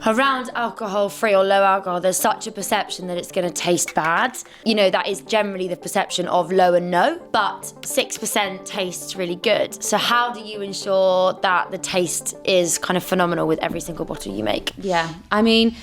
Around alcohol-free or low alcohol, there's such a perception that it's going to taste bad. You know, that is generally the perception of low and no, but 6% tastes really good. So how do you ensure that the taste is kind of phenomenal with every single bottle you make? Yeah, I mean,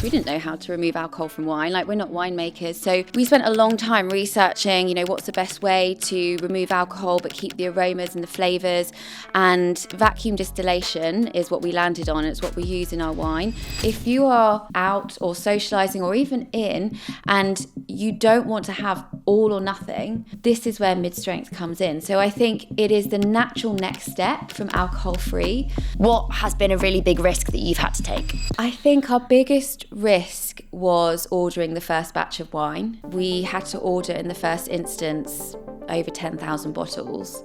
we didn't know how to remove alcohol from wine. Like, we're not winemakers. So we spent a long time researching, what's the best way to remove alcohol but keep the aromas and the flavours. And vacuum distillation is what we landed on. It's what we use in our wine. If you are out or socialising or even in and you don't want to have all or nothing, this is where mid-strength comes in. So I think it is the natural next step from alcohol-free. What has been a really big risk that you've had to take? I think our biggest risk was ordering the first batch of wine. We had to order in the first instance over 10,000 bottles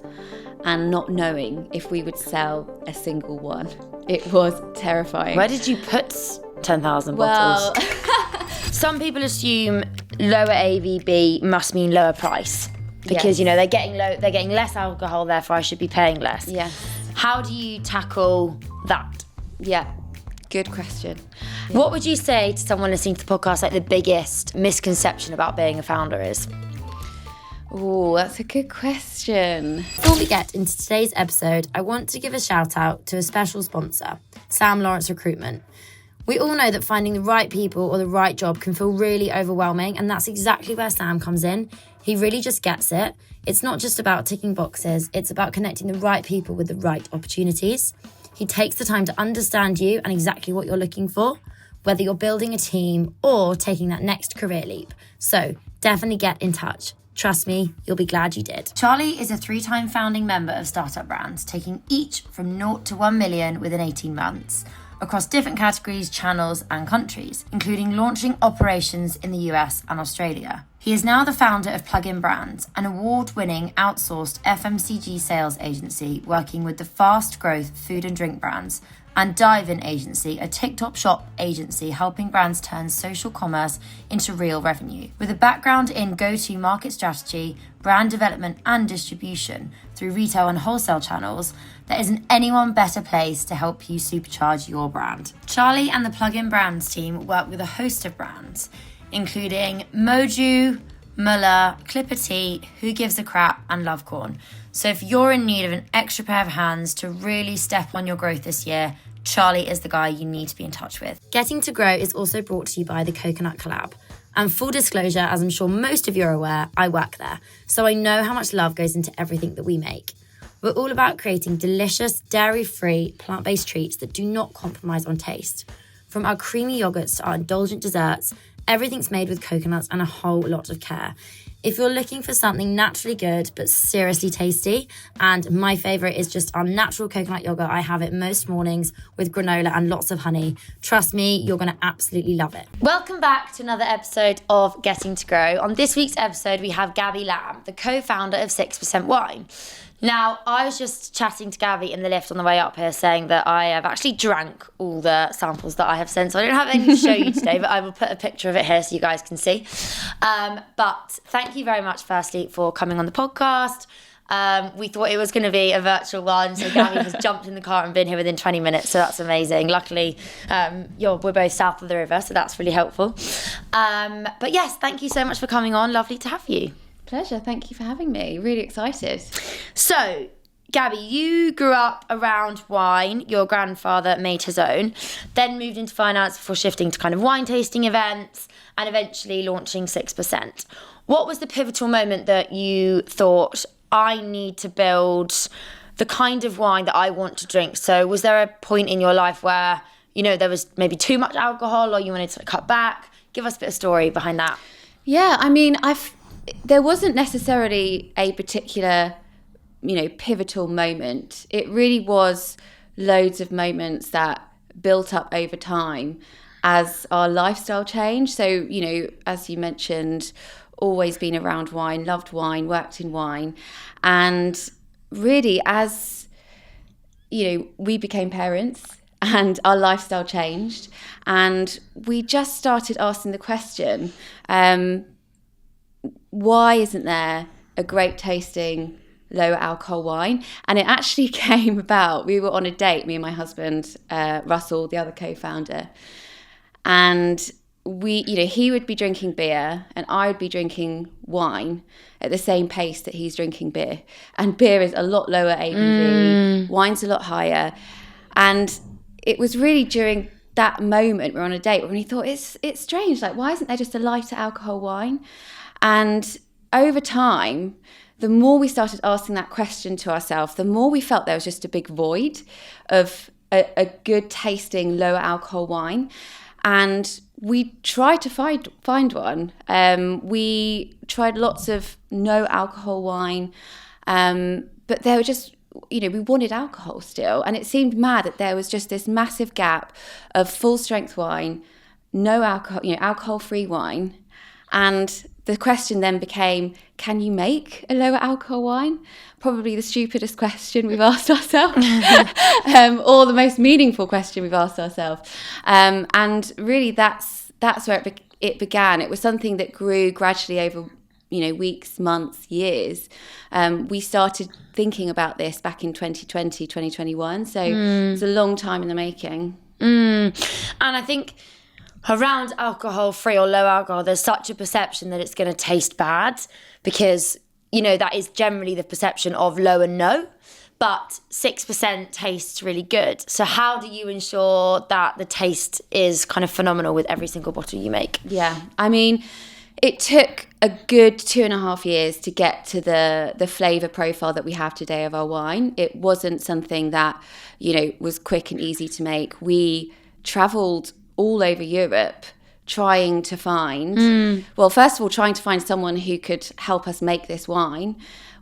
and not knowing if we would sell a single one. It was terrifying. Where did you put 10,000 bottles? Well, some people assume lower AVB must mean lower price because Yes. they're getting less alcohol, therefore I should be paying less. Yeah. How do you tackle that? Yeah, good question. What would you say to someone listening to the podcast, like the biggest misconception about being a founder is? Oh, that's a good question. Before we get into today's episode, I want to give a shout out to a special sponsor, Sam Lawrence Recruitment. We all know that finding the right people or the right job can feel really overwhelming, and that's exactly where Sam comes in. He really just gets it. It's not just about ticking boxes, it's about connecting the right people with the right opportunities. He takes the time to understand you and exactly what you're looking for, whether you're building a team or taking that next career leap. So definitely get in touch. Trust me, you'll be glad you did. Charlie is a 3-time founding member of Startup Brands, taking each from 0 to 1 million within 18 months, across different categories, channels and countries, including launching operations in the US and Australia. He is now the founder of Plug-in Brands, an award-winning outsourced FMCG sales agency working with the fast-growth food and drink brands, and Dive-In Agency, a TikTok shop agency helping brands turn social commerce into real revenue. With a background in go-to-market strategy, brand development and distribution through retail and wholesale channels, there isn't anyone better placed to help you supercharge your brand. Charlie and the Plug-in Brands team work with a host of brands, including Moju, Muller, Clipper Tea, Who Gives a Crap, and Lovecorn. So if you're in need of an extra pair of hands to really step on your growth this year, Charlie is the guy you need to be in touch with. Getting to Grow is also brought to you by the Coconut Collab. And full disclosure, as I'm sure most of you are aware, I work there. So I know how much love goes into everything that we make. We're all about creating delicious, dairy-free, plant-based treats that do not compromise on taste. From our creamy yogurts to our indulgent desserts, everything's made with coconuts and a whole lot of care. If you're looking for something naturally good but seriously tasty, and my favourite is just our natural coconut yogurt, I have it most mornings with granola and lots of honey. Trust me, you're going to absolutely love it. Welcome back to another episode of Getting to Grow. On this week's episode, we have Gabby Lamb, the co-founder of 6% Wine. Now, I was just chatting to Gabby in the lift on the way up here saying that I have actually drank all the samples that I have sent, so I don't have any to show you today, but I will put a picture of it here so you guys can see. But thank you very much, firstly, for coming on the podcast. We thought it was going to be a virtual one, so Gabby has jumped in the car and been here within 20 minutes, so that's amazing. Luckily, we're both south of the river, so that's really helpful. But yes, thank you so much for coming on. Lovely to have you. Pleasure. Thank you for having me. Really excited. So, Gabby, you grew up around wine. Your grandfather made his own, then moved into finance before shifting to kind of wine tasting events and eventually launching 6%. What was the pivotal moment that you thought, I need to build the kind of wine that I want to drink? So was there a point in your life where, there was maybe too much alcohol or you wanted to cut back? Give us a bit of story behind that. Yeah, I mean, there wasn't necessarily a particular, pivotal moment. It really was loads of moments that built up over time as our lifestyle changed. So, as you mentioned, always been around wine, loved wine, worked in wine. And really, as, we became parents and our lifestyle changed, and we just started asking the question, why isn't there a great tasting lower alcohol wine. And it actually came about, we were on a date, me and my husband, Russell, the other co-founder, and he would be drinking beer and I would be drinking wine at the same pace that he's drinking beer. And beer is a lot lower ABV, wine's a lot higher. And it was really during that moment, we're on a date, when he thought, it's strange, like, why isn't there just a lighter alcohol wine? And over time, the more we started asking that question to ourselves, the more we felt there was just a big void of a good tasting lower alcohol wine. And we tried to find one. We tried lots of no alcohol wine, but there were just, we wanted alcohol still. And it seemed mad that there was just this massive gap of full strength wine, no alcohol, alcohol-free wine. And the question then became, can you make a lower alcohol wine? Probably the stupidest question we've asked ourselves, or the most meaningful question we've asked ourselves. And really that's where it began. It was something that grew gradually over, weeks, months, years. We started thinking about this back in 2020, 2021. So it's a long time in the making. And I think around alcohol-free or low alcohol, there's such a perception that it's going to taste bad because, that is generally the perception of low and no, but 6% tastes really good. So how do you ensure that the taste is kind of phenomenal with every single bottle you make? Yeah, I mean, it took a good 2.5 years to get to the flavour profile that we have today of our wine. It wasn't something that, was quick and easy to make. We travelled all over Europe trying to find, trying to find someone who could help us make this wine.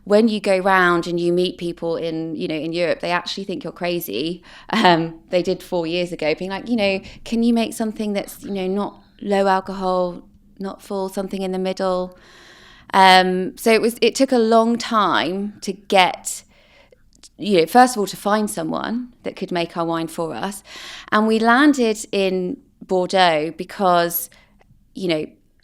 When you go round and you meet people in Europe, they actually think you're crazy. They did 4 years ago, being like, can you make something that's, not low alcohol, not full, something in the middle. So it took a long time to get, first of all, to find someone that could make our wine for us. And we landed in Bordeaux because,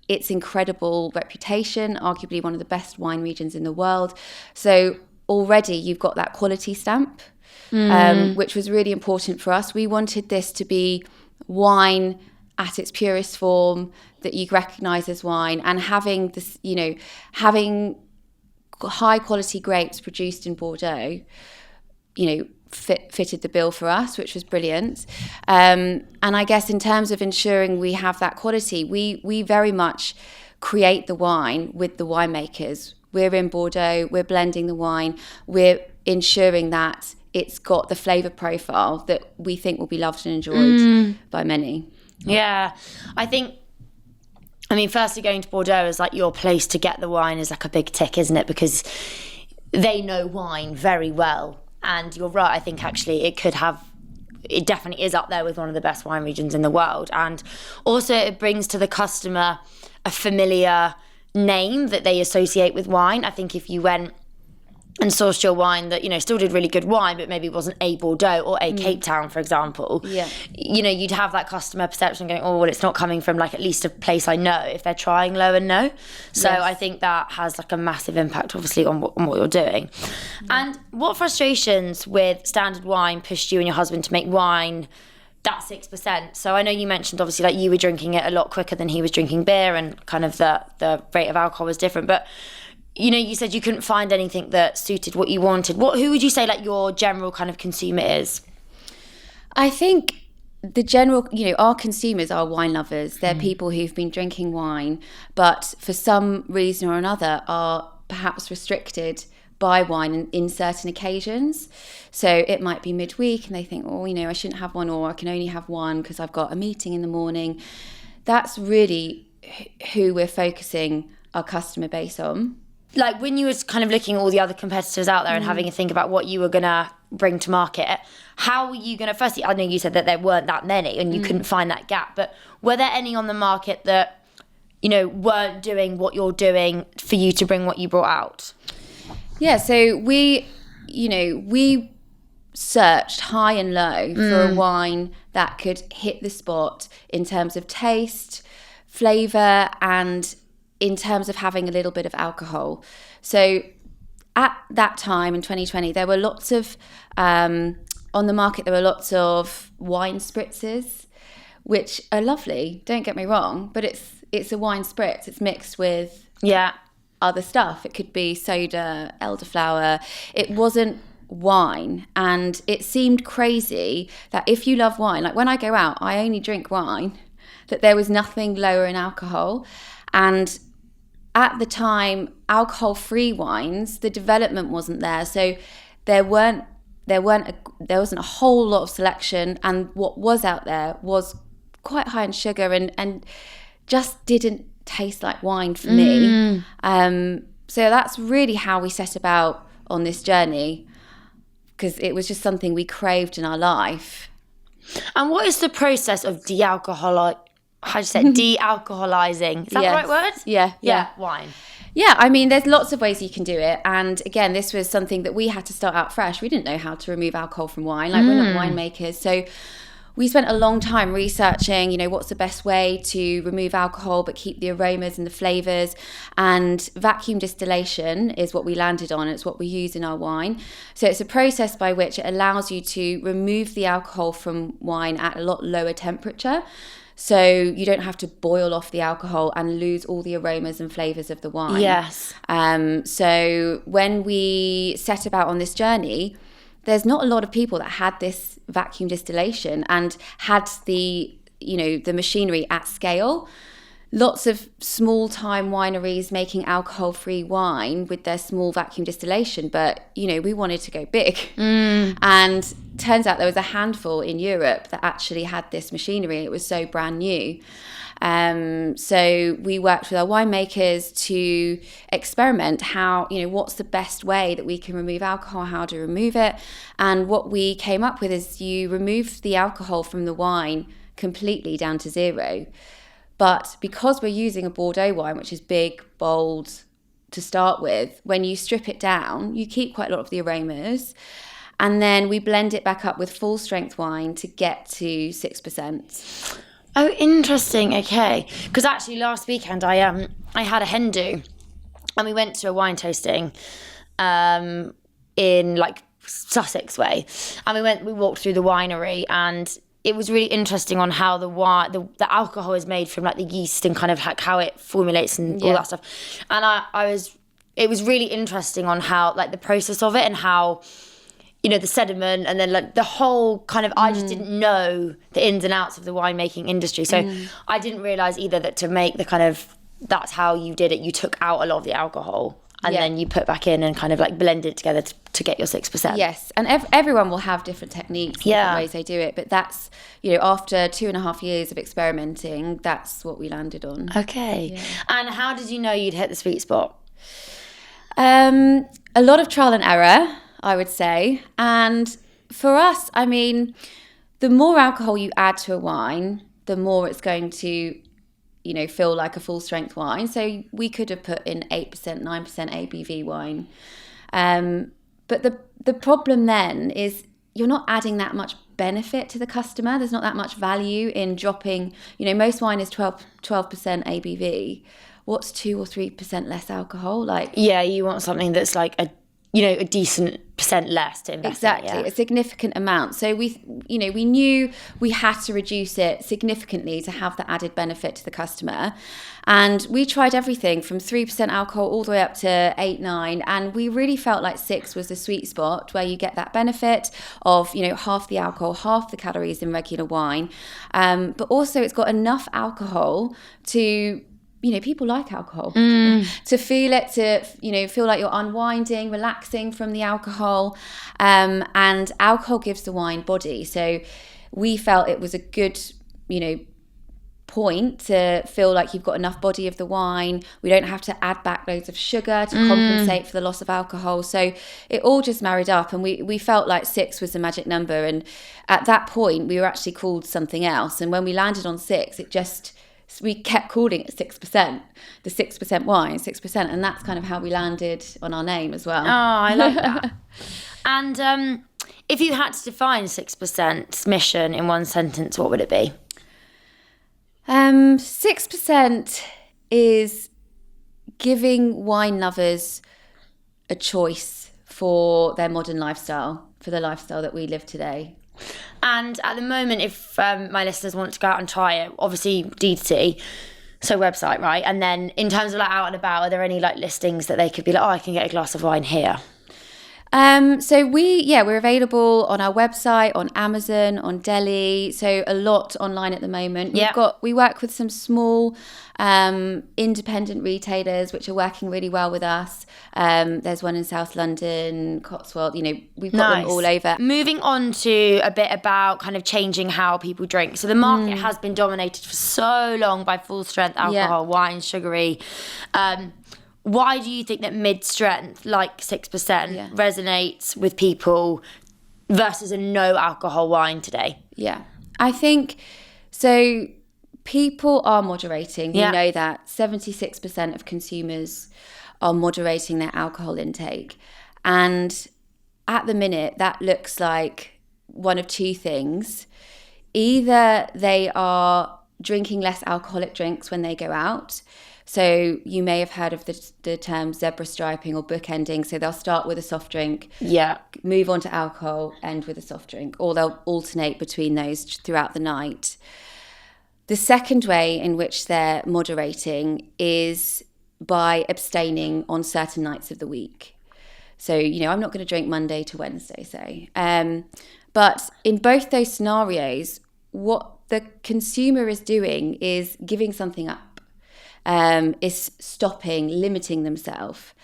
its incredible reputation, arguably one of the best wine regions in the world. So already you've got that quality stamp, which was really important for us. We wanted this to be wine at its purest form that you recognise as wine, and having this, having high quality grapes produced in Bordeaux, fitted the bill for us, which was brilliant. And I guess in terms of ensuring we have that quality, we very much create the wine with the winemakers. We're in Bordeaux, we're blending the wine, we're ensuring that it's got the flavour profile that we think will be loved and enjoyed by many. Yeah, I think, firstly, going to Bordeaux is like your place to get the wine is like a big tick, isn't it? Because they know wine very well. And you're right, I think actually it definitely is up there with one of the best wine regions in the world. And also it brings to the customer a familiar name that they associate with wine. I think if you went and sourced your wine that, still did really good wine, but maybe wasn't a Bordeaux or a Cape Town, for example, you'd have that customer perception going, oh, well, it's not coming from like at least a place I know if they're trying low and no. So yes. I think that has like a massive impact, obviously, on what you're doing. And what frustrations with standard wine pushed you and your husband to make wine that 6%? So I know you mentioned, obviously, like you were drinking it a lot quicker than he was drinking beer, and kind of the rate of alcohol was different, but you said you couldn't find anything that suited what you wanted. Who would you say like your general kind of consumer is? I think the general, our consumers are wine lovers. They're people who've been drinking wine, but for some reason or another are perhaps restricted by wine in certain occasions. So it might be midweek and they think, I shouldn't have one, or I can only have one because I've got a meeting in the morning. That's really who we're focusing our customer base on. Like when you were kind of looking at all the other competitors out there and having a think about what you were going to bring to market, how were you going to, firstly, I know you said that there weren't that many and you couldn't find that gap, but were there any on the market that, weren't doing what you're doing for you to bring what you brought out? Yeah, so we searched high and low for a wine that could hit the spot in terms of taste, flavour, and in terms of having a little bit of alcohol. So at that time in 2020, there were lots of, on the market, there were lots of wine spritzers, which are lovely, don't get me wrong, but it's a wine spritz. It's mixed with other stuff. It could be soda, elderflower. It wasn't wine. And it seemed crazy that if you love wine, like when I go out, I only drink wine, that there was nothing lower in alcohol. And at the time, alcohol-free wines, the development wasn't there. So there wasn't a whole lot of selection, and what was out there was quite high in sugar and just didn't taste like wine for me. So that's really how we set about on this journey, because it was just something we craved in our life. And what is the process of de-alcoholizing? Is that the right word? Yeah. Wine. Yeah, I mean, there's lots of ways you can do it. And again, this was something that we had to start out fresh. We didn't know how to remove alcohol from wine. Like, we're not winemakers. So we spent a long time researching, what's the best way to remove alcohol but keep the aromas and the flavours. And vacuum distillation is what we landed on. It's what we use in our wine. So it's a process by which it allows you to remove the alcohol from wine at a lot lower temperature. So you don't have to boil off the alcohol and lose all the aromas and flavours of the wine. Yes. So when we set about on this journey, there's not a lot of people that had this vacuum distillation and had the machinery at scale. Lots of small-time wineries making alcohol-free wine with their small vacuum distillation, but, we wanted to go big. And turns out there was a handful in Europe that actually had this machinery. It was so brand new. So we worked with our winemakers to experiment how, what's the best way that we can remove alcohol, how to remove it. And what we came up with is you remove the alcohol from the wine completely down to zero. But because we're using a Bordeaux wine, which is big, bold to start with, when you strip it down, you keep quite a lot of the aromas. And then we blend it back up with full strength wine to get to 6%. Oh, interesting. Okay. Because actually last weekend I had a hen do, and we went to a wine tasting in like Sussex way. And we walked through the winery, and it was really interesting on how the alcohol is made from like the yeast and kind of like how it formulates and all that stuff. And it was really interesting on how like the process of it and how, the sediment and then like the whole kind of, I just didn't know the ins and outs of the winemaking industry. So I didn't realise either that to make the kind of, that's how you did it. You took out a lot of the alcohol and then you put back in and kind of like blend it together to get your 6%. Yes, and everyone will have different techniques, different ways they do it. But that's, after 2.5 years of experimenting, that's what we landed on. Okay. Yeah. And how did you know you'd hit the sweet spot? A lot of trial and error, I would say. And for us, I mean, the more alcohol you add to a wine, the more it's going to feel like a full strength wine. So we could have put in 8%, 9% ABV wine. But the problem then is you're not adding that much benefit to the customer. There's not that much value in dropping, most wine is 12% ABV. What's 2 or 3% less alcohol? You want something that's like a decent percent less to invest in, a significant amount. So we knew we had to reduce it significantly to have the added benefit to the customer. And we tried everything from 3% alcohol all the way up to 8, 9. And we really felt like 6 was the sweet spot where you get that benefit of, half the alcohol, half the calories in regular wine. But also it's got enough alcohol to, people like alcohol, to feel it, to, feel like you're unwinding, relaxing from the alcohol. And alcohol gives the wine body. So we felt it was a good, point to feel like you've got enough body of the wine. We don't have to add back loads of sugar to compensate for the loss of alcohol. So it all just married up, and we felt like 6 was the magic number. And at that point, we were actually called something else. And when we landed on 6, we kept calling it 6%, the 6% wine, 6%. And that's kind of how we landed on our name as well. Oh, I like that. And if you had to define 6%'s mission in one sentence, what would it be? 6% is giving wine lovers a choice for their modern lifestyle, for the lifestyle that we live today. And at the moment, if my listeners want to go out and try it, obviously D2C, so website, right? And then in terms of like out and about, are there any like listings that they could be like, oh, I can get a glass of wine here? So we're available on our website, on Amazon, on Deli. So a lot online at the moment. We work with some small independent retailers which are working really well with us. There's one in South London, Cotswold. We've got them all over. Moving on to a bit about kind of changing how people drink. So the market has been dominated for so long by full strength alcohol, wine, sugary. Why do you think that mid-strength, like 6%, resonates with people versus a no alcohol wine today? Yeah, I think so. People are moderating. We know that 76% of consumers are moderating their alcohol intake. And at the minute, that looks like one of two things. Either they are drinking less alcoholic drinks when they go out. So you may have heard of the term zebra striping or bookending. So they'll start with a soft drink, move on to alcohol, end with a soft drink, or they'll alternate between those throughout the night. The second way in which they're moderating is by abstaining on certain nights of the week. So, I'm not going to drink Monday to Wednesday, say. But in both those scenarios, what the consumer is doing is giving something up. Is stopping, limiting themselves.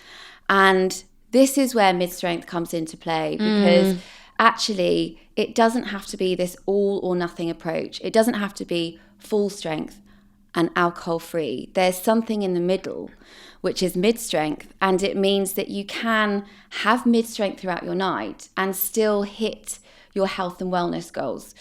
And this is where mid-strength comes into play, because actually it doesn't have to be this all or nothing approach. It doesn't have to be full strength and alcohol free. There's something in the middle, which is mid-strength, and it means that you can have mid-strength throughout your night and still hit your health and wellness goals.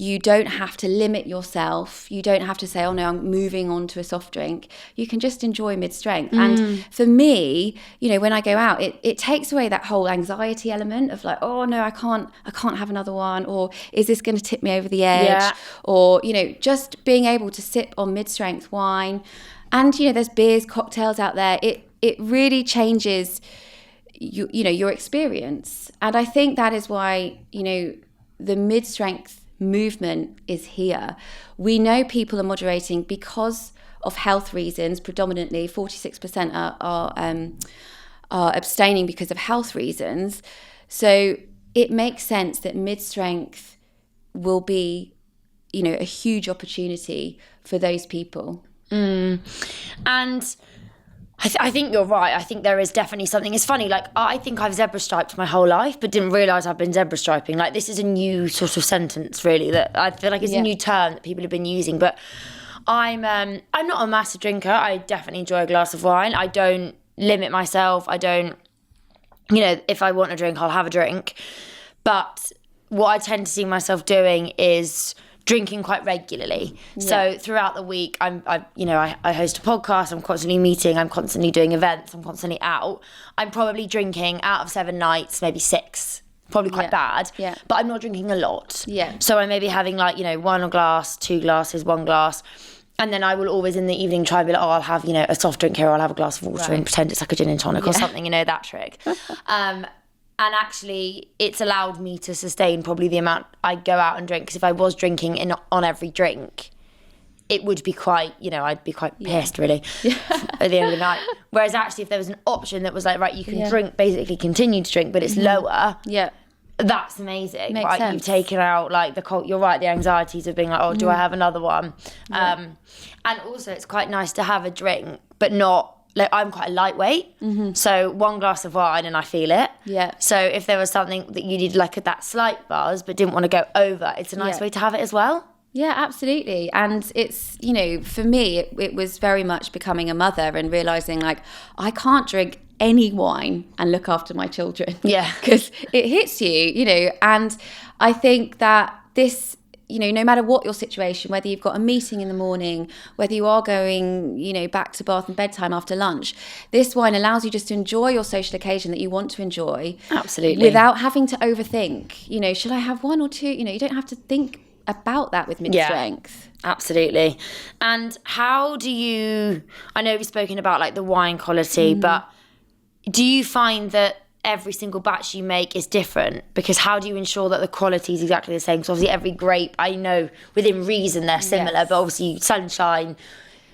You don't have to limit yourself. You don't have to say, oh no, I'm moving on to a soft drink. You can just enjoy mid-strength. And for me, when I go out, it takes away that whole anxiety element of like, oh no, I can't have another one, or is this going to tip me over the edge? Or, just being able to sip on mid-strength wine. And, there's beers, cocktails out there. It really changes your experience. And I think that is why, the mid-strength movement is here. We know people are moderating because of health reasons. Predominantly 46% are abstaining because of health reasons. So it makes sense that mid-strength will be, a huge opportunity for those people. And I think you're right. I think there is definitely something. It's funny, like, I think I've zebra striped my whole life, but didn't realise I've been zebra striping. Like, this is a new sort of sentence, really, that I feel like it's a new term that people have been using. But I'm not a massive drinker. I definitely enjoy a glass of wine. I don't limit myself. I don't, if I want a drink, I'll have a drink. But what I tend to see myself doing is drinking quite regularly. So throughout the week, I host a podcast, I'm constantly meeting, I'm constantly doing events, I'm constantly out. I'm probably drinking out of 7 nights, maybe 6, probably quite bad. But I'm not drinking a lot. So I may be having 1 glass, 2 glasses, 1 glass. And then I will always in the evening try and be like, oh, I'll have, a soft drink here, or I'll have a glass of water and pretend it's like a gin and tonic or something, that trick. And actually, it's allowed me to sustain probably the amount I go out and drink. Because if I was drinking on every drink, it would be quite, I'd be quite pissed, really, at the end of the night. Whereas actually, if there was an option that was like, right, you can drink, basically continue to drink, but it's lower. That's amazing. Makes right? sense. You've taken out, you're right, the anxieties of being like, oh, do I have another one? And also, it's quite nice to have a drink, but not, I'm quite a lightweight, so 1 glass of wine and I feel it. So if there was something that you needed that slight buzz but didn't want to go over, it's a nice way to have it as well. Yeah, absolutely. And it's, for me, it was very much becoming a mother and realising I can't drink any wine and look after my children. Because it hits you, and I think that this, no matter what your situation, whether you've got a meeting in the morning, whether you are going, back to bath and bedtime after lunch, this wine allows you just to enjoy your social occasion that you want to enjoy. Absolutely. Without having to overthink, should I have 1 or 2? You don't have to think about that with mid-strength. Absolutely. And how do you, I know we've spoken about the wine quality, but do you find that every single batch you make is different? Because how do you ensure that the quality is exactly the same? Because obviously every grape, I know within reason they're similar, but obviously sunshine,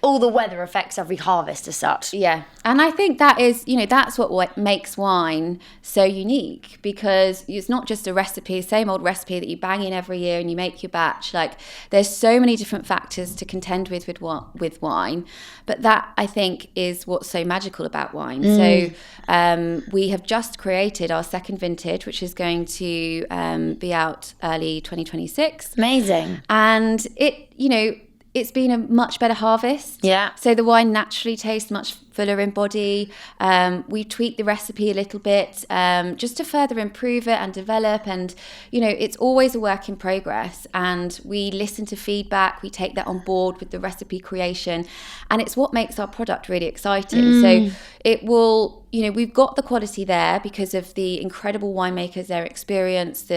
all the weather affects every harvest as such. Yeah. And I think that is, that's what makes wine so unique, because it's not just a recipe, same old recipe that you bang in every year and you make your batch. Like, there's so many different factors to contend with wine. But that, I think, is what's so magical about wine. So we have just created our second vintage, which is going to be out early 2026. Amazing. And it's been a much better harvest. Yeah. So the wine naturally tastes much fuller in body. We've tweaked the recipe a little bit just to further improve it and develop. And, it's always a work in progress. And we listen to feedback. We take that on board with the recipe creation. And it's what makes our product really exciting. So it will, we've got the quality there because of the incredible winemakers, their experience,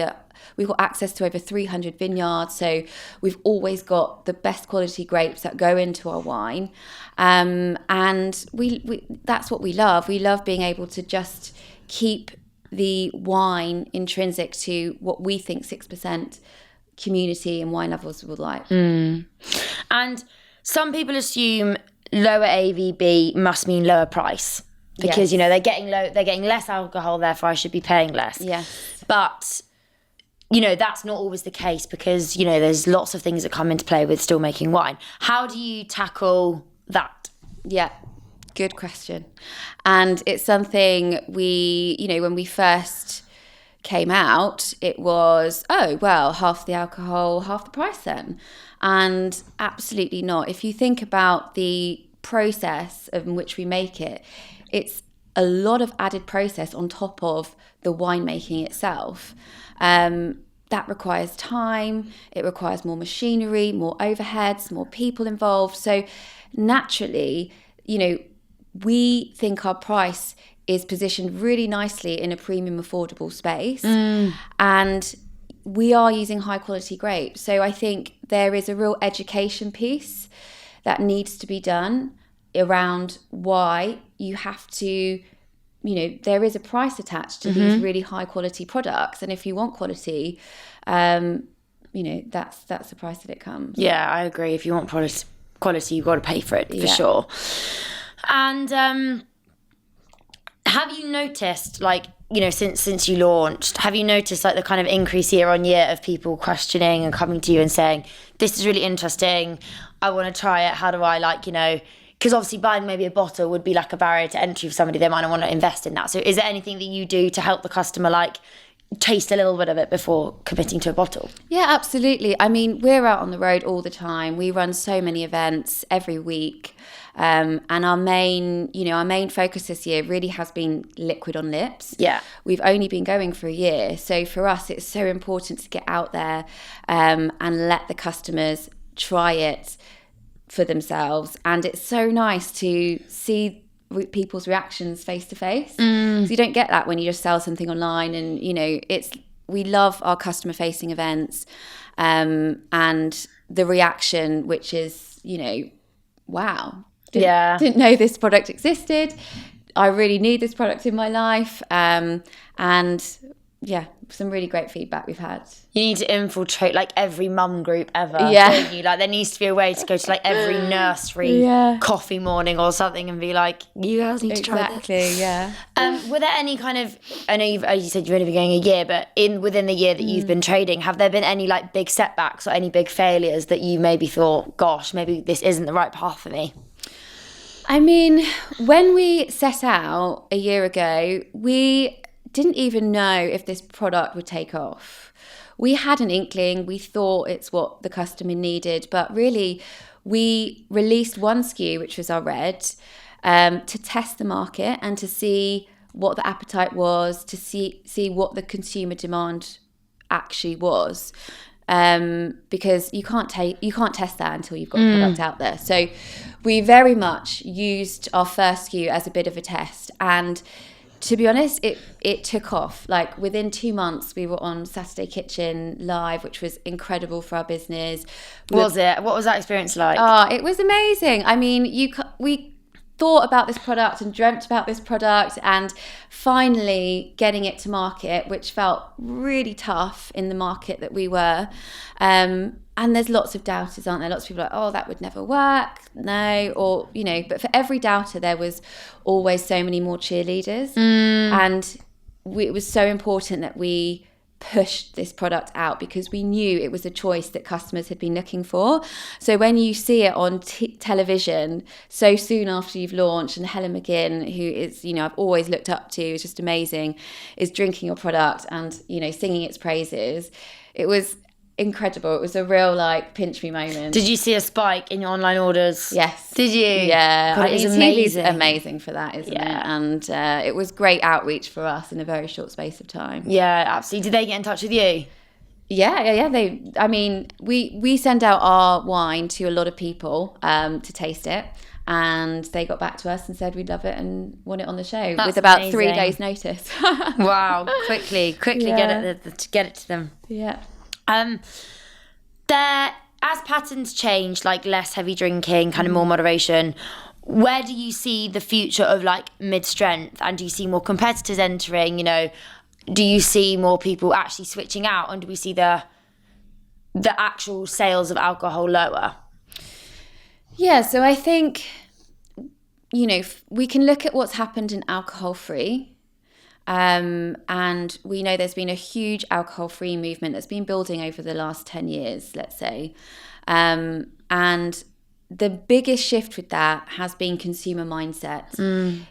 we've got access to over 300 vineyards, so we've always got the best quality grapes that go into our wine, and we that's what we love. We love being able to just keep the wine intrinsic to what we think 6% community and wine lovers would like. And some people assume lower AVB must mean lower price because they're getting less alcohol, therefore I should be paying less. Yes, but that's not always the case because, there's lots of things that come into play with still making wine. How do you tackle that? Yeah, good question. And it's something when we first came out, it was, half the alcohol, half the price then. And absolutely not. If you think about the process in which we make it, it's a lot of added process on top of the winemaking itself. That requires time, it requires more machinery, more overheads, more people involved. So naturally, we think our price is positioned really nicely in a premium affordable space. And we are using high quality grapes. So I think there is a real education piece that needs to be done around why you have to, there is a price attached to these really high quality products. And if you want quality, that's the price that it comes. Yeah, I agree. If you want quality, you've got to pay for it, for sure. And have you noticed, since you launched, have you noticed the kind of increase year on year of people questioning and coming to you and saying, this is really interesting, I want to try it, how do I because obviously buying maybe a bottle would be a barrier to entry for somebody. They might not want to invest in that. So is there anything that you do to help the customer taste a little bit of it before committing to a bottle? Yeah, absolutely. I mean, we're out on the road all the time. We run so many events every week. And our main focus this year really has been liquid on lips. Yeah. We've only been going for a year. So for us, it's so important to get out there and let the customers try it for themselves. And it's so nice to see people's reactions face to face. So you don't get that when you just sell something online. And we love our customer facing events and the reaction, which is wow, didn't know this product existed, I really need this product in my life. And some really great feedback we've had. You need to infiltrate every mum group ever, don't you? There needs to be a way to go to every nursery coffee morning or something and be you guys need to try this. Exactly, yeah. Were there any kind of, I know as you said you've only been going a year, but within the year that you've been trading, have there been any big setbacks or any big failures that you maybe thought, gosh, maybe this isn't the right path for me? I mean, when we set out a year ago, we didn't even know if this product would take off. We had an inkling, we thought it's what the customer needed, but really we released one SKU, which was our red, to test the market and to see what the appetite was, to see what the consumer demand actually was. Because you can't test that until you've got a product out there. So we very much used our first SKU as a bit of a test, and to be honest, it took off. Within 2 months, we were on Saturday Kitchen live, which was incredible for our business. Was it? What was that experience like? It was amazing. I mean, thought about this product and dreamt about this product, and finally getting it to market, which felt really tough in the market that we were. And there's lots of doubters, aren't there? Lots of people are like, oh, that would never work. No. Or, but for every doubter, there was always so many more cheerleaders. And it was so important that we pushed this product out, because we knew it was a choice that customers had been looking for. So when you see it on television so soon after you've launched, and Helen McGinn, who is, I've always looked up to, is just amazing, is drinking your product and, singing its praises, it was incredible. It was a real pinch me moment. Did you see a spike in your online orders? Yes. Did you? Yeah. God, it is amazing. TV's amazing for that, isn't it? And it was great outreach for us in a very short space of time. Yeah, absolutely. Did they get in touch with you? Yeah. We send out our wine to a lot of people to taste it. And they got back to us and said we'd love it and want it on the show. That's with about amazing. 3 days notice. Wow. Quickly get it to them. Yeah. As patterns change, less heavy drinking, kind of more moderation, where do you see the future of mid-strength? And do you see more competitors entering? Do you see more people actually switching out? And do we see the actual sales of alcohol lower? Yeah, so I think, we can look at what's happened in alcohol-free. And we know there's been a huge alcohol-free movement that's been building over the last 10 years, let's say. And the biggest shift with that has been consumer mindset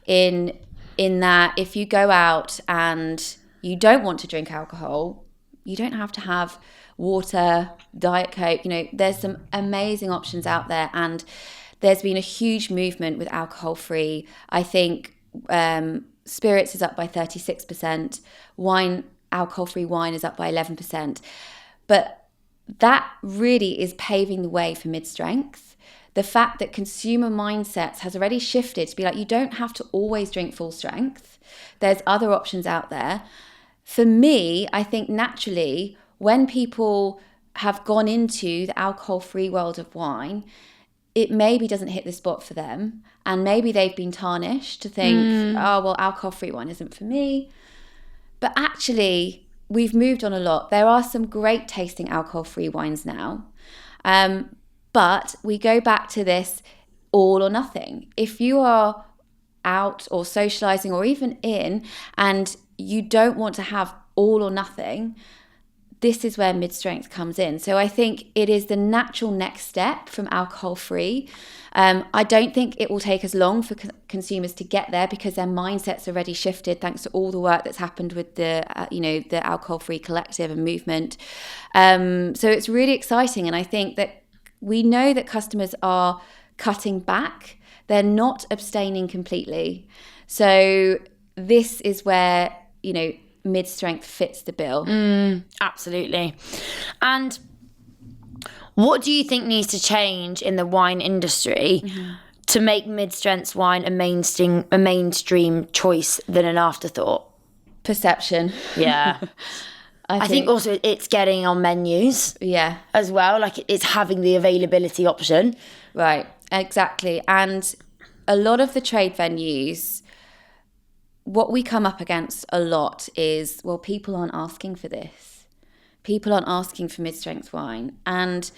in that if you go out and you don't want to drink alcohol, you don't have to have water, Diet Coke. There's some amazing options out there. And there's been a huge movement with alcohol-free. I think spirits is up by 36%. Alcohol-free wine is up by 11%. But that really is paving the way for mid-strength. The fact that consumer mindsets has already shifted to be you don't have to always drink full strength. There's other options out there. For me, I think naturally, when people have gone into the alcohol-free world of wine, it maybe doesn't hit the spot for them. And maybe they've been tarnished to think, oh, well, alcohol-free wine isn't for me. But actually, we've moved on a lot. There are some great tasting alcohol-free wines now. But we go back to this all or nothing. If you are out or socializing or even in and you don't want to have all or nothing, this is where mid-strength comes in. So I think it is the natural next step from alcohol-free. I don't think it will take as long for consumers to get there because their mindset's already shifted thanks to all the work that's happened with the alcohol-free collective and movement. So it's really exciting. And I think that we know that customers are cutting back. They're not abstaining completely. So this is where, mid-strength fits the bill. Absolutely. And what do you think needs to change in the wine industry to make mid-strength wine a mainstream choice than an afterthought? Perception. Yeah. I think also it's getting on menus. Yeah. As well. It's having the availability option. Right. Exactly. And a lot of the trade venues, what we come up against a lot is, well, people aren't asking for this. People aren't asking for mid-strength wine. And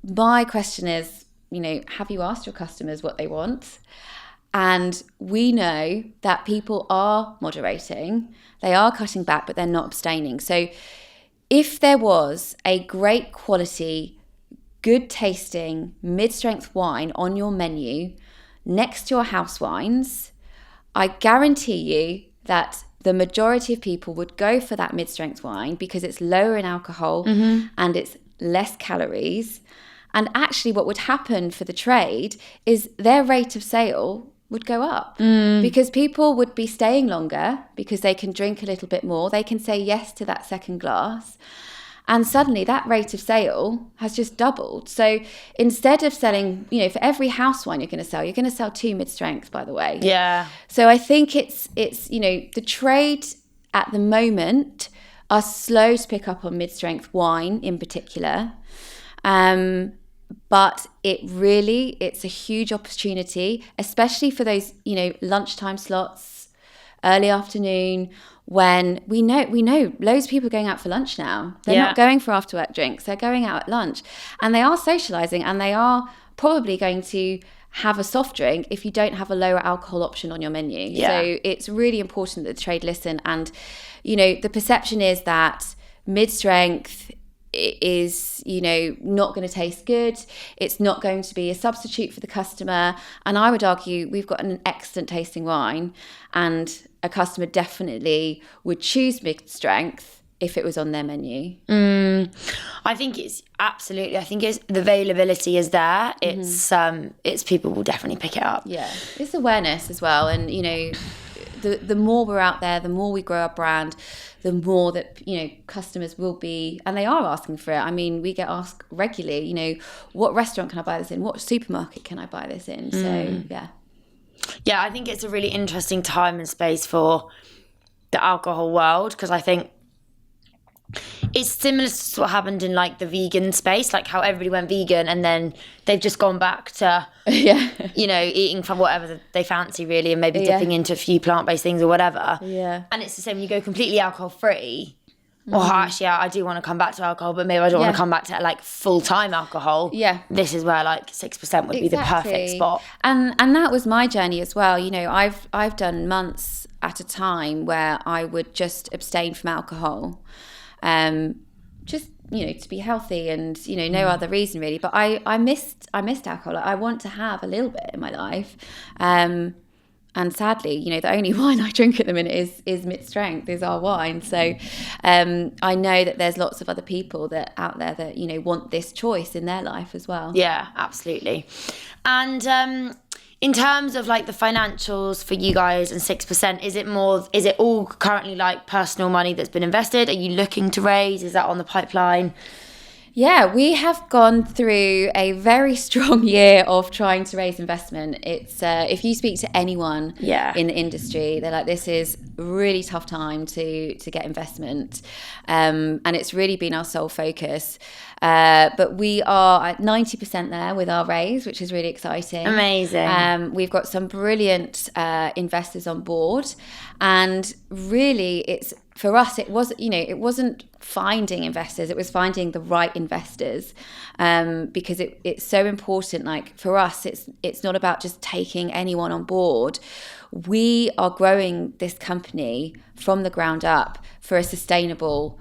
my question is, have you asked your customers what they want? And we know that people are moderating. They are cutting back, but they're not abstaining. So if there was a great quality, good tasting, mid-strength wine on your menu next to your house wines, I guarantee you that the majority of people would go for that mid-strength wine because it's lower in alcohol and it's less calories. And actually what would happen for the trade is their rate of sale would go up because people would be staying longer because they can drink a little bit more. They can say yes to that second glass. And suddenly that rate of sale has just doubled. So instead of selling, for every house wine you're going to sell 2 mid-strength, by the way. Yeah. So I think it's the trade at the moment are slow to pick up on mid-strength wine in particular. But it's a huge opportunity, especially for those, lunchtime slots, early afternoon, when we know loads of people are going out for lunch now. They're not going for after work drinks, they're going out at lunch, and they are socializing, and they are probably going to have a soft drink if you don't have a lower alcohol option on your menu. So it's really important that the trade listen. And the perception is that mid-strength is not going to taste good, it's not going to be a substitute for the customer. And I would argue we've got an excellent tasting wine, and a customer definitely would choose mid-strength if it was on their menu. I think it's the availability is there. It's people will definitely pick it up. It's awareness as well. And the more we're out there, the more we grow our brand, the more that customers will be, and they are asking for it. I mean, we get asked regularly, what restaurant can I buy this in? What supermarket can I buy this in? So yeah, I think it's a really interesting time and space for the alcohol world, because I think it's similar to what happened in like the vegan space, like how everybody went vegan and then they've just gone back to eating from whatever they fancy really, and maybe dipping into a few plant-based things or whatever. And it's the same when you go completely alcohol free. Well, actually, I do want to come back to alcohol, but maybe I don't want to come back to like full-time alcohol. This is where like 6% would be the perfect spot. And that was my journey as well. I've done months at a time where I would just abstain from alcohol. Just to be healthy, and no other reason really. But I missed alcohol. I want to have a little bit in my life, and sadly, the only wine I drink at the minute is mid-strength, is our wine. So I know that there's lots of other people out there that want this choice in their life as well. Yeah, absolutely. And in terms of like the financials for you guys and 6%, is it all currently like personal money that's been invested? Are you looking to raise? Is that on the pipeline? Yeah, we have gone through a very strong year of trying to raise investment. It's if you speak to anyone in the industry, they're like, this is a really tough time to get investment. And it's really been our sole focus. But we are at 90% there with our raise, which is really exciting. Amazing. We've got some brilliant investors on board. And really, for us, it wasn't finding investors, it was finding the right investors, because it's so important. Like for us, it's not about just taking anyone on board. We are growing this company from the ground up for a sustainable,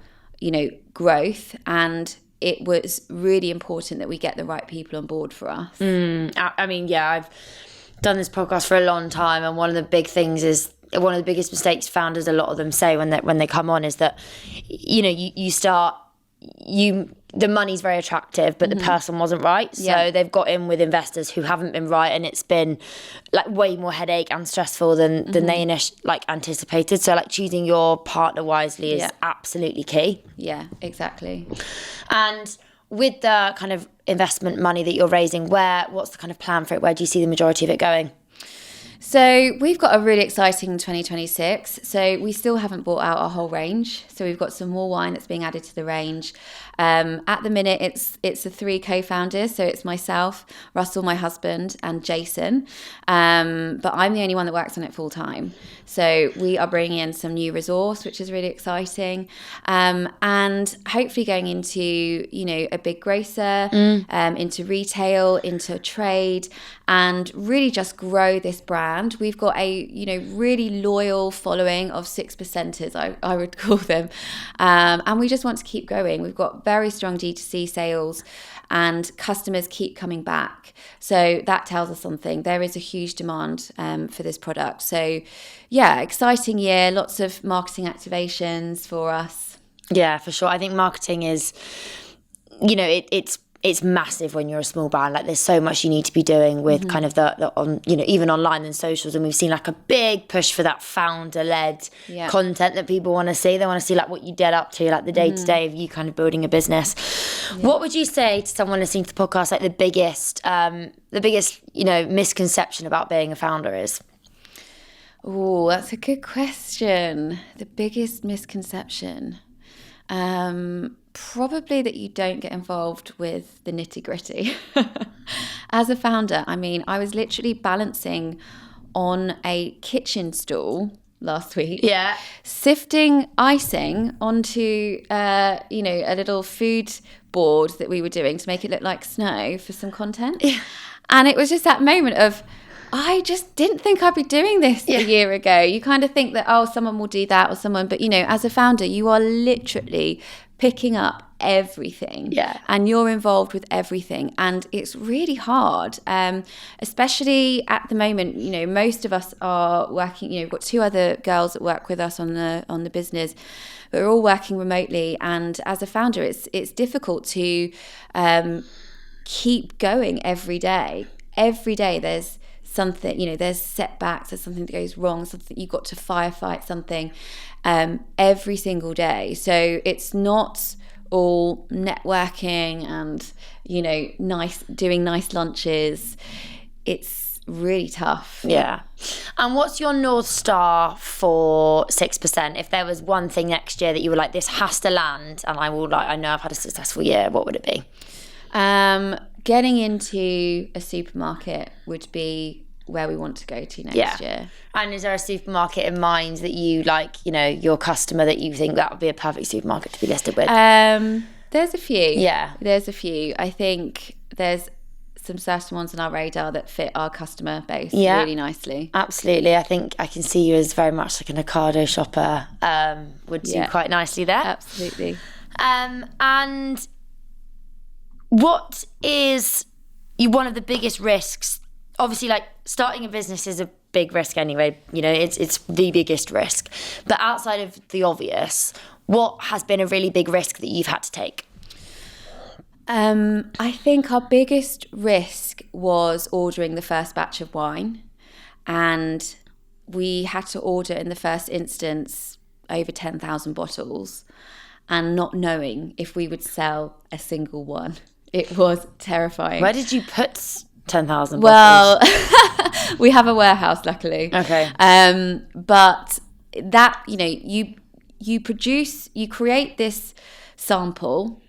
growth, and it was really important that we get the right people on board for us. I mean, I've done this podcast for a long time, and one of the biggest mistakes founders, a lot of them say when they come on, is that the money's very attractive, but the person wasn't right. So they've got in with investors who haven't been right, and it's been like way more headache and stressful than they initially anticipated. So like choosing your partner wisely is absolutely key. Yeah, exactly. And with the kind of investment money that you're raising, what's the kind of plan for it? Where do you see the majority of it going? So we've got a really exciting 2026. So we still haven't bought out our whole range. So we've got some more wine that's being added to the range. At the minute, it's the three co-founders. So it's myself, Russell, my husband, and Jason. But I'm the only one that works on it full time. So we are bringing in some new resource, which is really exciting. And hopefully going into, a big grocer, into retail, into trade, and really just grow this brand. We've got a, really loyal following of 6%ers, I would call them. And we just want to keep going. We've got very strong D2C sales, and customers keep coming back. So that tells us something. There is a huge demand for this product. So exciting year, lots of marketing activations for us. Yeah, for sure. I think marketing is, it's massive when you're a small brand. Like there's so much you need to be doing with kind of the on, even online and socials. And we've seen like a big push for that founder-led content that people want to see. They want to see like what you get up to, like the day-to-day of you kind of building a business. Yeah. What would you say to someone listening to the podcast, like the biggest, misconception about being a founder is? Oh, that's a good question. The biggest misconception. Probably that you don't get involved with the nitty-gritty. As a founder, I mean, I was literally balancing on a kitchen stool last week, sifting icing onto a little food board that we were doing to make it look like snow for some content. And it was just that moment of, I just didn't think I'd be doing this a year ago. You kind of think that, someone will do that, or someone, but as a founder, you are literally picking up everything, and you're involved with everything, and it's really hard, especially at the moment. Most of us are working. We've got 2 other girls that work with us on the business, but we're all working remotely, and as a founder, it's difficult to keep going every day. Every day there's something, there's setbacks, there's something that goes wrong, something you've got to firefight something every single day. So it's not all networking and doing nice lunches. It's really tough. And what's your North Star for 6%? If there was one thing next year that you were like, this has to land, and I know I've had a successful year, what would it be? Getting into a supermarket would be where we want to go to next year. And is there a supermarket in mind that you like, your customer, that you think that would be a perfect supermarket to be listed with? There's a few. There's a few. I think there's some certain ones on our radar that fit our customer base really nicely. Absolutely. I think I can see you as very much like an Ocado shopper. Would do quite nicely there. Absolutely. And what is one of the biggest risks? Obviously, like, starting a business is a big risk anyway. It's the biggest risk. But outside of the obvious, what has been a really big risk that you've had to take? I think our biggest risk was ordering the first batch of wine. And we had to order in the first instance over 10,000 bottles, and not knowing if we would sell a single one. It was terrifying. Where did you put 10,000 bottles? Well, we have a warehouse, luckily. Okay. But that, you create this sample,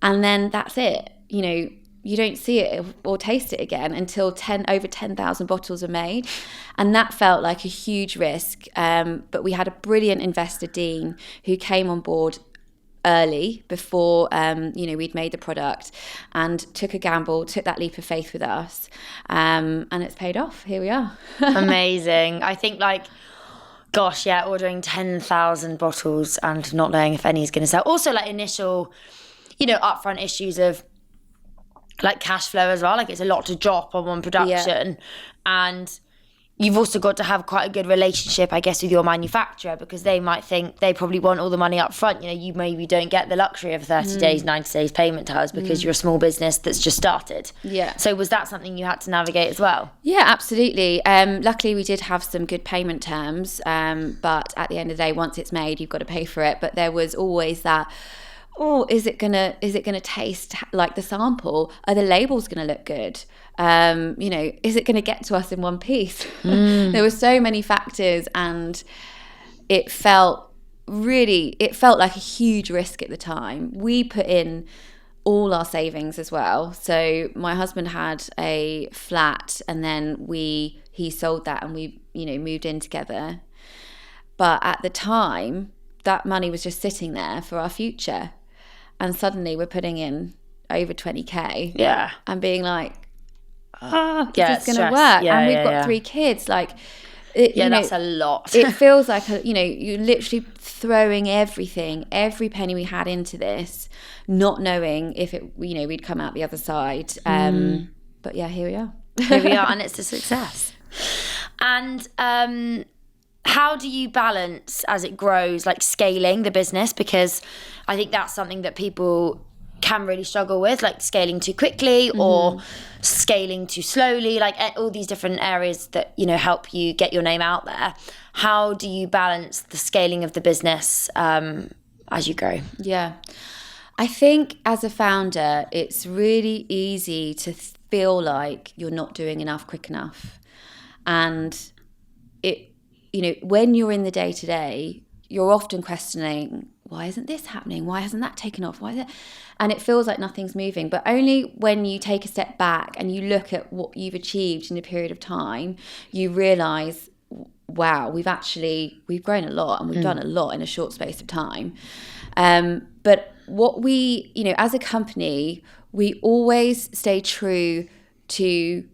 and then that's it. You don't see it or taste it again until over 10,000 bottles are made. And that felt like a huge risk. But we had a brilliant investor, Dean, who came on board early before we'd made the product, and took a gamble, took that leap of faith with us, and it's paid off. Here we are. Amazing. I think ordering 10,000 bottles and not knowing if any is going to sell. Also, like, initial upfront issues of like cash flow as well. Like, it's a lot to drop on one production, and you've also got to have quite a good relationship, I guess, with your manufacturer, because they might think they probably want all the money up front. You maybe don't get the luxury of 30 days, 90 days payment terms because you're a small business that's just started. So was that something you had to navigate as well? Yeah, absolutely. Luckily, we did have some good payment terms, but at the end of the day, once it's made, you've got to pay for it. But there was always that, is it gonna taste like the sample? Are the labels gonna look good? Is it gonna get to us in one piece? There were so many factors, and it felt like a huge risk at the time. We put in all our savings as well. So my husband had a flat, and then he sold that, and we moved in together. But at the time, that money was just sitting there for our future. And suddenly we're putting in over 20k. And being like, is this going to work? And we've got 3 kids. Like, that's a lot. It feels like, you're literally throwing everything, every penny we had into this, not knowing if we'd come out the other side. But yeah, here we are. Here we are, and it's a success. And how do you balance, as it grows, like scaling the business? Because I think that's something that people can really struggle with, like scaling too quickly or scaling too slowly, like all these different areas that, help you get your name out there. How do you balance the scaling of the business as you grow? Yeah. I think as a founder, it's really easy to feel like you're not doing enough quick enough. And when you're in the day-to-day, you're often questioning, why isn't this happening? Why hasn't that taken off? Why is it? And it feels like nothing's moving. But only when you take a step back and you look at what you've achieved in a period of time, you realise, wow, we've grown a lot and we've done a lot in a short space of time. But what we, as a company, we always stay true to,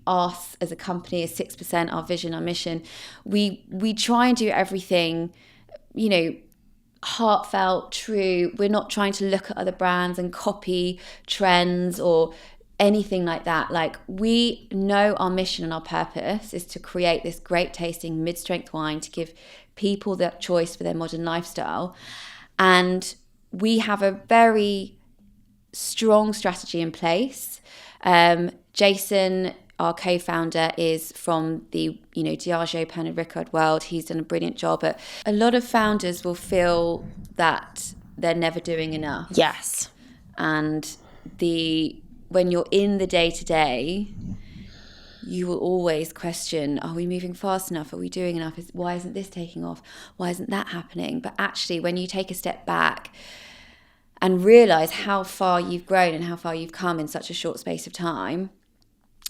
us as a company, as 6%, our vision, our mission. We try and do everything, heartfelt, true. We're not trying to look at other brands and copy trends or anything like that. Like, we know our mission and our purpose is to create this great tasting mid-strength wine to give people that choice for their modern lifestyle. And we have a very strong strategy in place. Jason, our co-founder, is from the Diageo Pernod Ricard world. He's done a brilliant job. But a lot of founders will feel that they're never doing enough. Yes. And when you're in the day-to-day, you will always question, are we moving fast enough? Are we doing enough? Why isn't this taking off? Why isn't that happening? But actually, when you take a step back and realise how far you've grown and how far you've come in such a short space of time,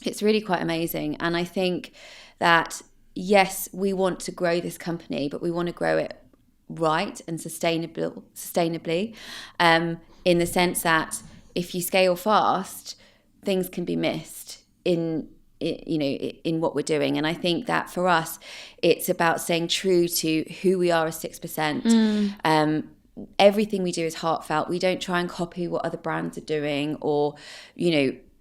it's really quite amazing. And I think that, yes, we want to grow this company, but we want to grow it right and sustainably, in the sense that if you scale fast, things can be missed in what we're doing. And I think that for us, it's about staying true to who we are as 6%. Everything we do is heartfelt. We don't try and copy what other brands are doing or,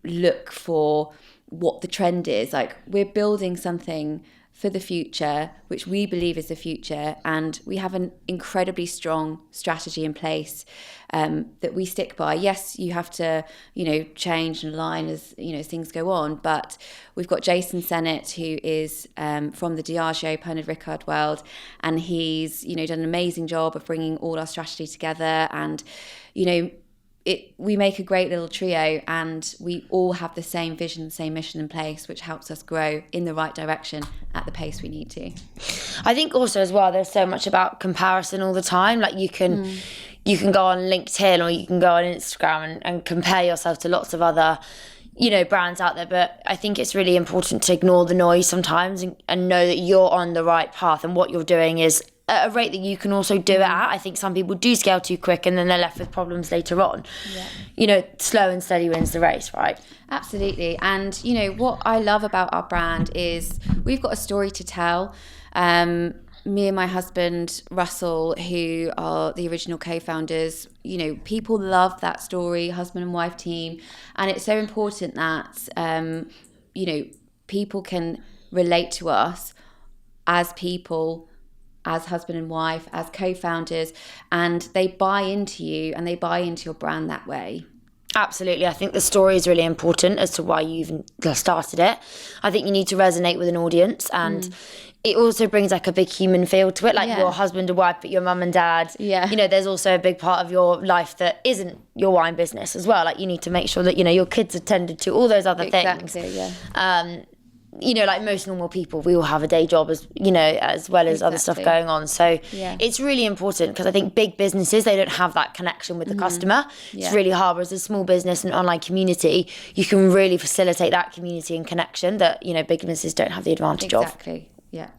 look for what the trend is. Like, we're building something for the future, which we believe is the future, and we have an incredibly strong strategy in place that we stick by. Yes, you have to, change and align as things go on, but we've got Jason Sennett, who is from the Diageo Pernod Ricard world, and he's done an amazing job of bringing all our strategy together. And we make a great little trio, and we all have the same vision, the same mission in place, which helps us grow in the right direction at the pace we need to. I think also as well, there's so much about comparison all the time. Like, you can go on LinkedIn or you can go on Instagram and compare yourself to lots of other brands out there, but I think it's really important to ignore the noise sometimes and know that you're on the right path and what you're doing is at a rate that you can also do it at. I think some people do scale too quick and then they're left with problems later on. Slow and steady wins the race, right? Absolutely. And what I love about our brand is we've got a story to tell. Me and my husband Russell, who are the original co-founders, people love that story, husband and wife team, and it's so important that people can relate to us as people, as husband and wife, as co-founders, and they buy into you and they buy into your brand that way. Absolutely. I think the story is really important as to why you even started it. I think you need to resonate with an audience, and it also brings like a big human feel to it, like your husband and wife, but your mum and dad. Yeah. There's also a big part of your life that isn't your wine business as well. Like, you need to make sure that, your kids are tended to, all those other things. Exactly, yeah. Like most normal people, we all have a day job as well as other stuff going on. So it's really important, because I think big businesses, they don't have that connection with the customer. It's really hard. Whereas a small business and online community, you can really facilitate that community and connection that, big businesses don't have the advantage of. Exactly, yeah.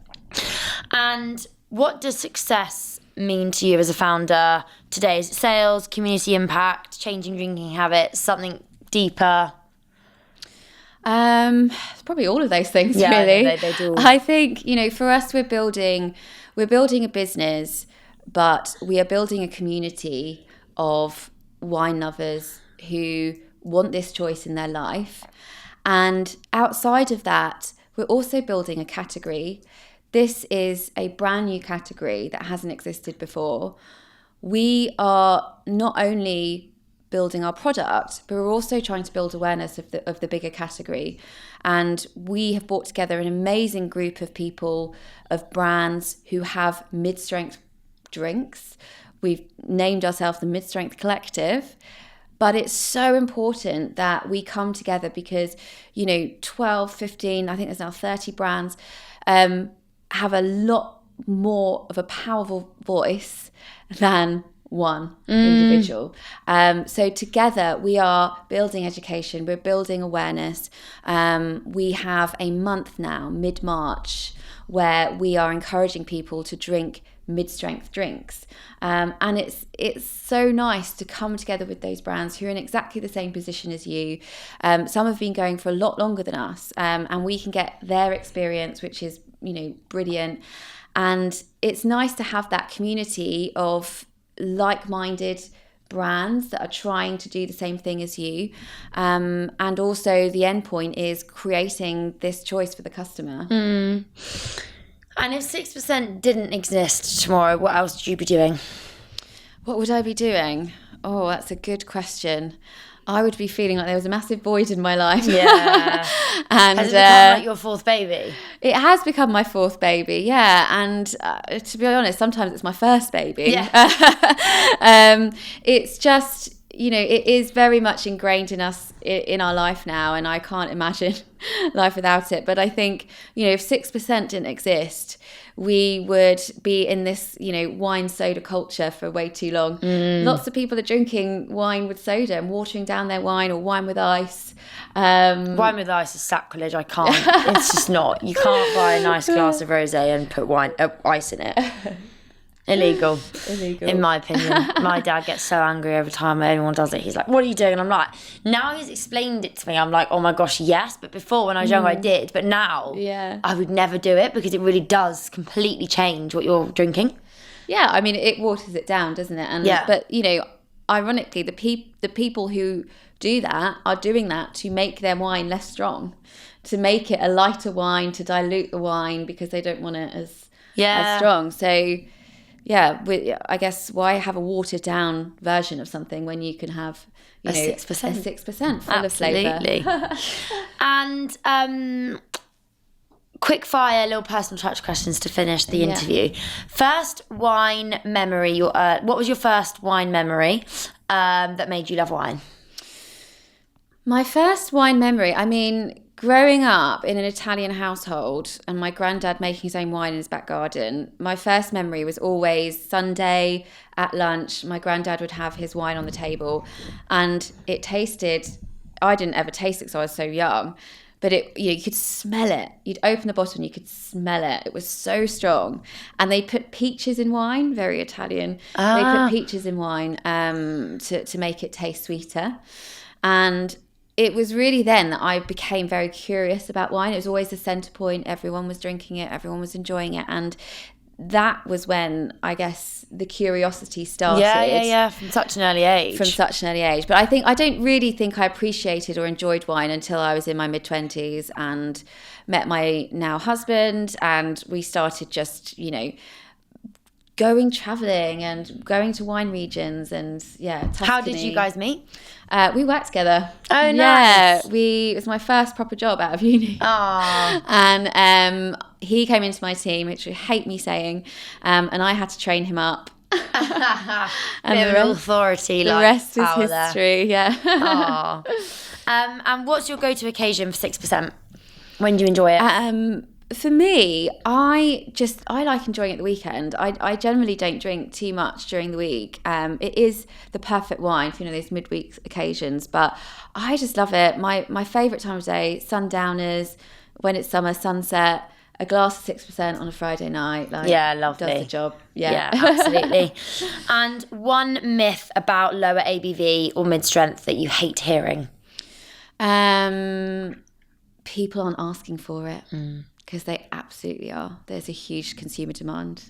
And what does success mean to you as a founder today? Is it sales, community impact, changing drinking habits, something deeper? It's probably all of those things, really. They do. I think, for us, we're building a business, but we are building a community of wine lovers who want this choice in their life. And outside of that, we're also building a category. This is a brand new category that hasn't existed before. We are not only building our product, but we're also trying to build awareness of the bigger category. And we have brought together an amazing group of people, of brands who have mid-strength drinks. We've named ourselves the Mid-Strength Collective. But it's so important that we come together because, 12, 15, I think there's now 30 brands, have a lot more of a powerful voice than one individual. So together we are building education, we're building awareness. We have a month now, mid-March, where we are encouraging people to drink mid-strength drinks. And it's so nice to come together with those brands who are in exactly the same position as you. Some have been going for a lot longer than us, and we can get their experience, which is, brilliant. And it's nice to have that community of like-minded brands that are trying to do the same thing as you. And also the end point is creating this choice for the customer. And if 6% didn't exist tomorrow, what else would you be doing? What would I be doing? Oh, that's a good question. I would be feeling like there was a massive void in my life. Yeah. And has it become like your fourth baby? It has become my fourth baby, yeah. And to be honest, sometimes it's my first baby. Yeah. It's just, it is very much ingrained in us, in our life now, and I can't imagine life without it. But I think, if 6% didn't exist, we would be in this, wine soda culture for way too long. Lots of people are drinking wine with soda and watering down their wine, or wine with ice. Wine with ice is sacrilege. I can't. It's just not. You can't buy a nice glass of rosé and put ice in it. Illegal, in my opinion. My dad gets so angry every time anyone does it. He's like, what are you doing? And I'm like, now he's explained it to me, I'm like, oh my gosh, yes. But before, when I was younger, I did. But now, I would never do it, because it really does completely change what you're drinking. Yeah, I mean, it waters it down, doesn't it? And but ironically, the people who do that are doing that to make their wine less strong, to make it a lighter wine, to dilute the wine, because they don't want it as strong. So yeah, I guess why have a watered down version of something when you can have a 6% full of flavour. And quick fire, little personal touch questions to finish the interview. First wine memory. What was your first wine memory that made you love wine? My first wine memory, I mean, growing up in an Italian household and my granddad making his own wine in his back garden, my first memory was always Sunday at lunch. My granddad would have his wine on the table, and it tasted, I didn't ever taste it because I was so young, but you could smell it. You'd open the bottle and you could smell it. It was so strong. And they put peaches in wine, very Italian. They put peaches in wine to make it taste sweeter. And it was really then that I became very curious about wine. It was always the centre point. Everyone was drinking it. Everyone was enjoying it. And that was when, I guess, the curiosity started. Yeah, from such an early age. But I don't really think I appreciated or enjoyed wine until I was in my mid-20s and met my now husband. And we started just, going travelling and going to wine regions and Tuscany. How did you guys meet? We worked together. Oh, nice. Yeah, it was my first proper job out of uni. Aww. And he came into my team, which I hate me saying, and I had to train him up. And the authority, the rest is history. There. Yeah. And what's your go-to occasion for 6%? When do you enjoy it? For me, I like enjoying it at the weekend. I generally don't drink too much during the week. It is the perfect wine for those midweek occasions, but I just love it. My favourite time of day, sundowners, when it's summer, sunset, a glass of 6% on a Friday night. Lovely. Does the job. Yeah, absolutely. And one myth about lower ABV or mid-strength that you hate hearing? People aren't asking for it. Because they absolutely are. There's a huge consumer demand.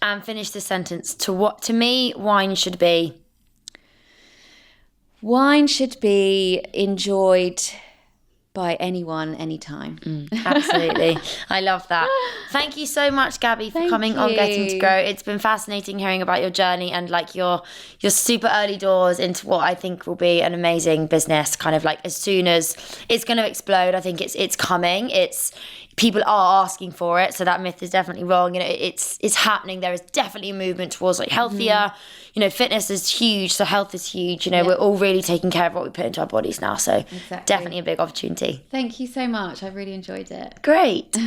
And finish the sentence. To me, wine should be? Wine should be enjoyed by anyone, anytime. Absolutely. I love that. Thank you so much, Gabby, for coming on Getting to Grow. It's been fascinating hearing about your journey and your super early doors into what I think will be an amazing business, kind of like as soon as it's going to explode. I think it's coming. People are asking for it, so that myth is definitely wrong. It's happening. There is definitely a movement towards healthier. Fitness is huge, so health is huge. We're all really taking care of what we put into our bodies now, so definitely a big opportunity. Thank you so much. I've really enjoyed it. Great.